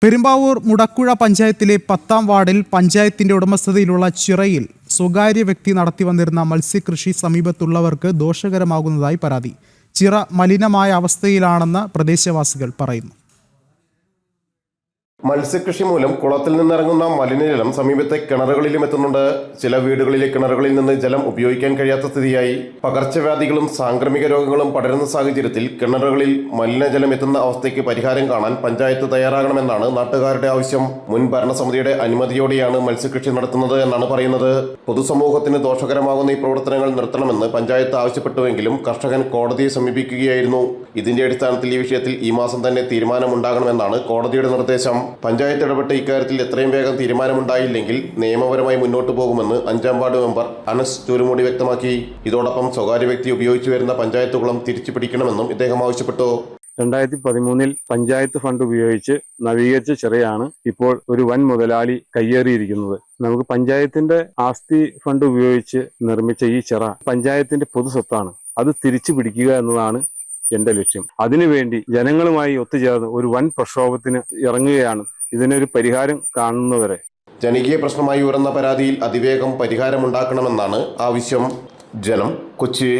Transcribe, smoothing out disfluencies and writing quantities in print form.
പെരുമ്പാവൂർ മുടക്കുഴ പഞ്ചായത്തിലെ 10-ാം വാർഡിൽ പഞ്ചായത്തിന്റെ ഉടമസ്ഥതയിലുള്ള ചിറയിൽ സ്വകാര്യ വ്യക്തി നടത്തിവന്നിരുന്ന മത്സ്യകൃഷി സമീപത്തുള്ളവർക്ക് ദോഷകരമാകുന്നതായി പരാതി. ചിറ മലിനമായ അവസ്ഥയിലാണെന്ന് പ്രദേശവാസികൾ പറയുന്നു. മത്സ്യകൃഷി മൂലം കുളത്തിൽ നിന്നിറങ്ങുന്ന മലിനജലം സമീപത്തെ കിണറുകളിലും എത്തുന്നുണ്ട്. ചില വീടുകളിലെ കിണറുകളിൽ നിന്ന് ജലം ഉപയോഗിക്കാൻ കഴിയാത്ത സ്ഥിതിയായി. പകർച്ചവ്യാധികളും സാംക്രമിക രോഗങ്ങളും പടരുന്ന സാഹചര്യത്തിൽ കിണറുകളിൽ മലിനജലം എത്തുന്ന അവസ്ഥയ്ക്ക് പരിഹാരം കാണാൻ പഞ്ചായത്ത് തയ്യാറാകണമെന്നാണ് നാട്ടുകാരുടെ ആവശ്യം. മുൻ ഭരണസമിതിയുടെ അനുമതിയോടെയാണ് മത്സ്യകൃഷി നടത്തുന്നത് എന്നാണ് പറയുന്നത്. പൊതുസമൂഹത്തിന് ദോഷകരമാകുന്ന ഈ പ്രവർത്തനങ്ങൾ നിർത്തണമെന്ന് പഞ്ചായത്ത് ആവശ്യപ്പെട്ടുവെങ്കിലും കർഷകൻ കോടതിയെ സമീപിക്കുകയായിരുന്നു. ഇതിന്റെ അടിസ്ഥാനത്തിൽ ഈ വിഷയത്തിൽ ഈ മാസം തന്നെ തീരുമാനമുണ്ടാകണമെന്നാണ് കോടതിയുടെ നിർദ്ദേശം. പഞ്ചായത്ത് ഇടപെട്ട് ഇക്കാര്യത്തിൽ എത്രയും വേഗം തീരുമാനമുണ്ടായില്ലെങ്കിൽ നിയമപരമായി മുന്നോട്ടു പോകുമെന്ന് 5-ാം വാർഡ് മെമ്പർ അനസ് ചൂരുമൂടി വ്യക്തമാക്കി. ഇതോടൊപ്പം സ്വകാര്യ വ്യക്തി ഉപയോഗിച്ചു വരുന്ന പഞ്ചായത്ത് കുളം തിരിച്ചു പിടിക്കണമെന്നും ഇദ്ദേഹം ആവശ്യപ്പെട്ടു. 2013 പഞ്ചായത്ത് ഫണ്ട് ഉപയോഗിച്ച് നവീകരിച്ച ചിറയാണ് ഇപ്പോൾ ഒരു വൻ മുതലാളി കയ്യേറിയിരിക്കുന്നത്. നമുക്ക് പഞ്ചായത്തിന്റെ ആസ്തി ഫണ്ട് ഉപയോഗിച്ച് നിർമ്മിച്ച ഈ ചിറ പഞ്ചായത്തിന്റെ പൊതു സ്വത്താണ്. അത് തിരിച്ചു പിടിക്കുക എന്നതാണ് എന്റെ ലക്ഷ്യം. അതിനുവേണ്ടി ജനങ്ങളുമായി ഒത്തുചേർന്ന് ഒരു വൻ പ്രക്ഷോഭത്തിന് ഇറങ്ങുകയാണ്. ഇതിനൊരു പരിഹാരം കാണുന്നവരെ. ജനകീയ പ്രശ്നമായി ഉയർന്ന പരാതിയിൽ അതിവേഗം പരിഹാരമുണ്ടാക്കണമെന്നാണ് ആവശ്യം. ജനം, കൊച്ചി.